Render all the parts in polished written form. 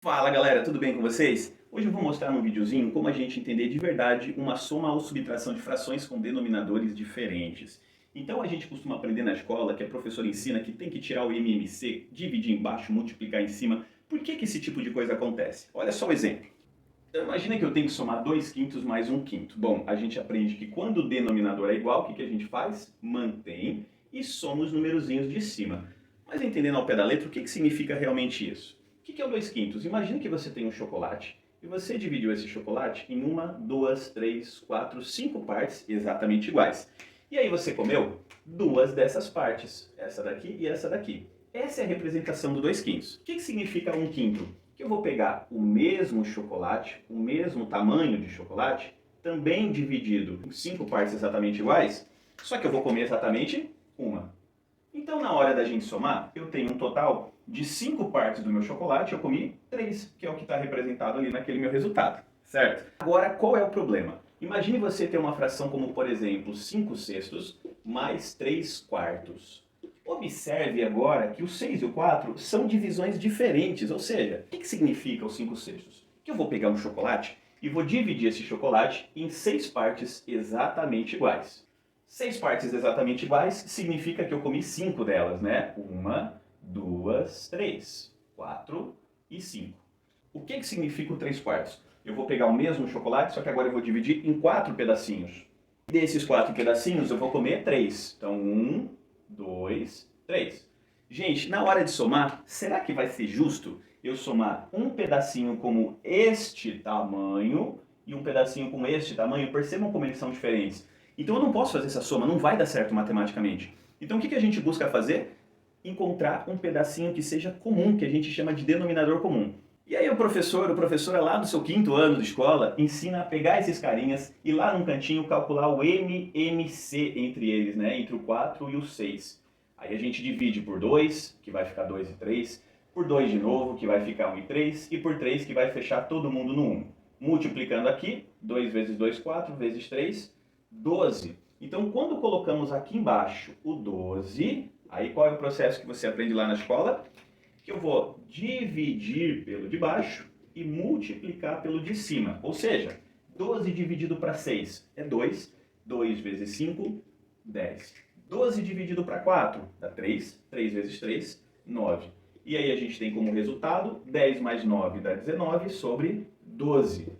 Fala galera, tudo bem com vocês? Hoje eu vou mostrar num videozinho como a gente entender de verdade uma soma ou subtração de frações com denominadores diferentes. Então a gente costuma aprender na escola que a professora ensina que tem que tirar o MMC, dividir embaixo, multiplicar em cima. Por que esse tipo de coisa acontece? Olha só o exemplo. Então, imagina que eu tenho que somar 2 quintos mais 1 quinto. Bom, a gente aprende que quando o denominador é igual, o que a gente faz? Mantém e soma os numerozinhos de cima. Mas entendendo ao pé da letra, o que significa realmente isso? O que é o 2 quintos? Imagina que você tem um chocolate e você dividiu esse chocolate em 1, 2, 3, 4, 5 partes exatamente iguais. E aí você comeu duas dessas partes, essa daqui e essa daqui. Essa é a representação do 2 quintos. O que significa 1 quinto? Que eu vou pegar o mesmo chocolate, o mesmo tamanho de chocolate, também dividido em 5 partes exatamente iguais, só que eu vou comer exatamente uma. Então, na hora da gente somar, eu tenho um total de 5 partes do meu chocolate, eu comi 3, que é o que está representado ali naquele meu resultado, certo? Agora, qual é o problema? Imagine você ter uma fração como, por exemplo, 5 sextos mais 3 quartos. Observe agora que o 6 e o 4 são divisões diferentes, ou seja, o que significa os 5 sextos? Que eu vou pegar um chocolate e vou dividir esse chocolate em 6 partes exatamente iguais. 6 partes exatamente iguais significa que eu comi 5 delas, né? 1, 2, 3, 4 e 5. O que significa o 3 quartos? Eu vou pegar o mesmo chocolate, só que agora eu vou dividir em 4 pedacinhos. Desses 4 pedacinhos eu vou comer 3. Então 1, 2, 3. Gente, na hora de somar, será que vai ser justo eu somar um pedacinho como este tamanho e um pedacinho com este tamanho? Percebam como eles são diferentes. Então eu não posso fazer essa soma, não vai dar certo matematicamente. Então o que a gente busca fazer? Encontrar um pedacinho que seja comum, que a gente chama de denominador comum. E aí o professor, lá do seu 5º ano de escola, ensina a pegar esses carinhas e lá num cantinho calcular o MMC entre eles, né? Entre o 4 e o 6. Aí a gente divide por 2, que vai ficar 2 e 3, por 2 de novo, que vai ficar 1 e 3, e por 3, que vai fechar todo mundo no 1. Multiplicando aqui, 2 vezes 2, 4, vezes 3, 12. Então, quando colocamos aqui embaixo o 12, aí qual é o processo que você aprende lá na escola? Que eu vou dividir pelo de baixo e multiplicar pelo de cima. Ou seja, 12 dividido para 6 é 2, 2 vezes 5, 10. 12 dividido para 4 dá 3, 3 vezes 3, 9. E aí a gente tem como resultado 10 mais 9 dá 19 sobre 12.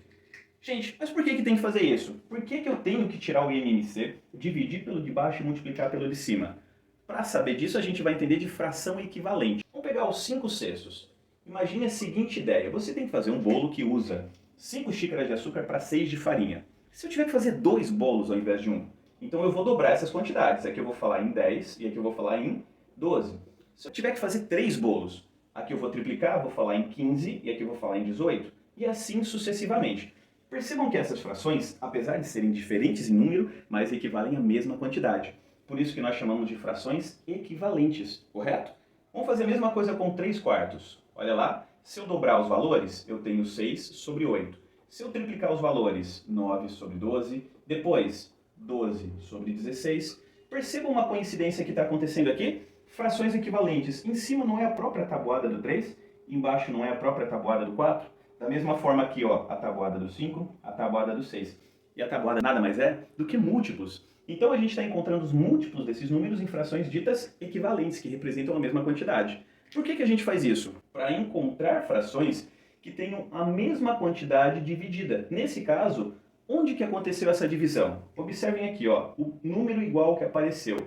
Gente, mas por que tem que fazer isso? Por que eu tenho que tirar o IMC, dividir pelo de baixo e multiplicar pelo de cima? Para saber disso, a gente vai entender de fração equivalente. Vamos pegar os 5 sextos. Imagine a seguinte ideia. Você tem que fazer um bolo que usa 5 xícaras de açúcar para 6 de farinha. Se eu tiver que fazer 2 bolos ao invés de um, então eu vou dobrar essas quantidades. Aqui eu vou falar em 10 e aqui eu vou falar em 12. Se eu tiver que fazer 3 bolos, aqui eu vou triplicar, vou falar em 15 e aqui eu vou falar em 18. E assim sucessivamente. Percebam que essas frações, apesar de serem diferentes em número, mas equivalem à mesma quantidade. Por isso que nós chamamos de frações equivalentes, correto? Vamos fazer a mesma coisa com 3 quartos. Olha lá, se eu dobrar os valores, eu tenho 6 sobre 8. Se eu triplicar os valores, 9 sobre 12. Depois, 12 sobre 16. Percebam uma coincidência que está acontecendo aqui? Frações equivalentes. Em cima não é a própria tabuada do 3, embaixo não é a própria tabuada do 4. Da mesma forma aqui, ó, a tabuada do 5, a tabuada do 6. E a tabuada nada mais é do que múltiplos. Então a gente está encontrando os múltiplos desses números em frações ditas equivalentes, que representam a mesma quantidade. Por que a gente faz isso? Para encontrar frações que tenham a mesma quantidade dividida. Nesse caso, onde que aconteceu essa divisão? Observem aqui, ó, o número igual que apareceu.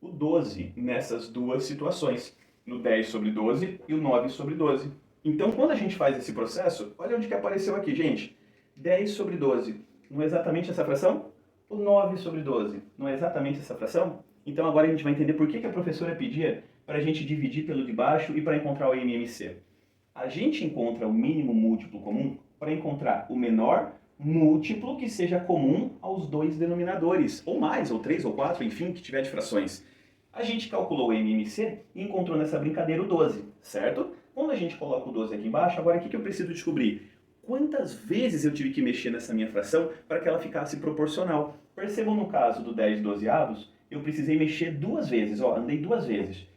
O 12 nessas duas situações. No 10 sobre 12 e o 9 sobre 12. Então, quando a gente faz esse processo, olha onde que apareceu aqui, gente. 10 sobre 12. Não é exatamente essa fração? O 9 sobre 12. Não é exatamente essa fração? Então, agora a gente vai entender por que a professora pedia para a gente dividir pelo de baixo e para encontrar o MMC. A gente encontra o mínimo múltiplo comum para encontrar o menor múltiplo que seja comum aos dois denominadores. Ou mais, ou 3, ou 4, enfim, que tiver de frações. A gente calculou o MMC e encontrou nessa brincadeira o 12, certo? Quando a gente coloca o 12 aqui embaixo, agora o que eu preciso descobrir? Quantas vezes eu tive que mexer nessa minha fração para que ela ficasse proporcional? Percebam no caso do 10 dozeavos, eu precisei mexer 2 vezes, ó, andei 2 vezes.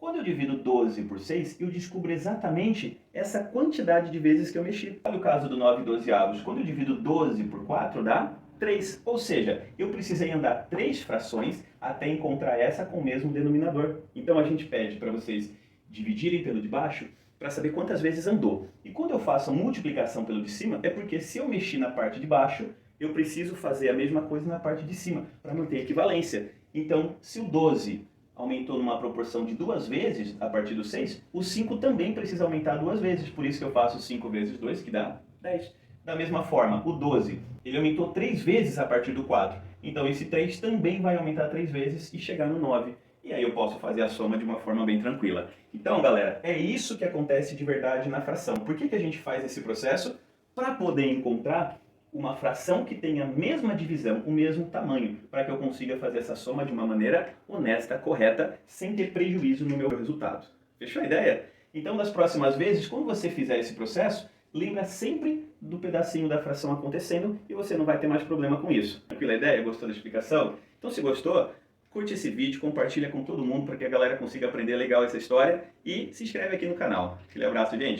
Quando eu divido 12 por 6, eu descubro exatamente essa quantidade de vezes que eu mexi. Olha o caso do 9/12. Quando eu divido 12 por 4, dá 3. Ou seja, eu precisei andar 3 frações até encontrar essa com o mesmo denominador. Então a gente pede para vocês dividirem pelo de baixo para saber quantas vezes andou. E quando eu faço a multiplicação pelo de cima, é porque se eu mexi na parte de baixo, eu preciso fazer a mesma coisa na parte de cima, para manter a equivalência. Então, se o 12 aumentou numa proporção de 2 vezes a partir do 6, o 5 também precisa aumentar 2 vezes, por isso que eu faço 5 vezes 2, que dá 10. Da mesma forma, o 12, ele aumentou 3 vezes a partir do 4, então esse 3 também vai aumentar 3 vezes e chegar no 9. E aí eu posso fazer a soma de uma forma bem tranquila. Então, galera, é isso que acontece de verdade na fração. Por que a gente faz esse processo? Para poder encontrar uma fração que tenha a mesma divisão, o mesmo tamanho, para que eu consiga fazer essa soma de uma maneira honesta, correta, sem ter prejuízo no meu resultado. Fechou a ideia? Então, das próximas vezes, quando você fizer esse processo, lembra sempre do pedacinho da fração acontecendo e você não vai ter mais problema com isso. Tranquila a ideia? Gostou da explicação? Então, se gostou, curte esse vídeo, compartilha com todo mundo para que a galera consiga aprender legal essa história e se inscreve aqui no canal. Aquele abraço, gente!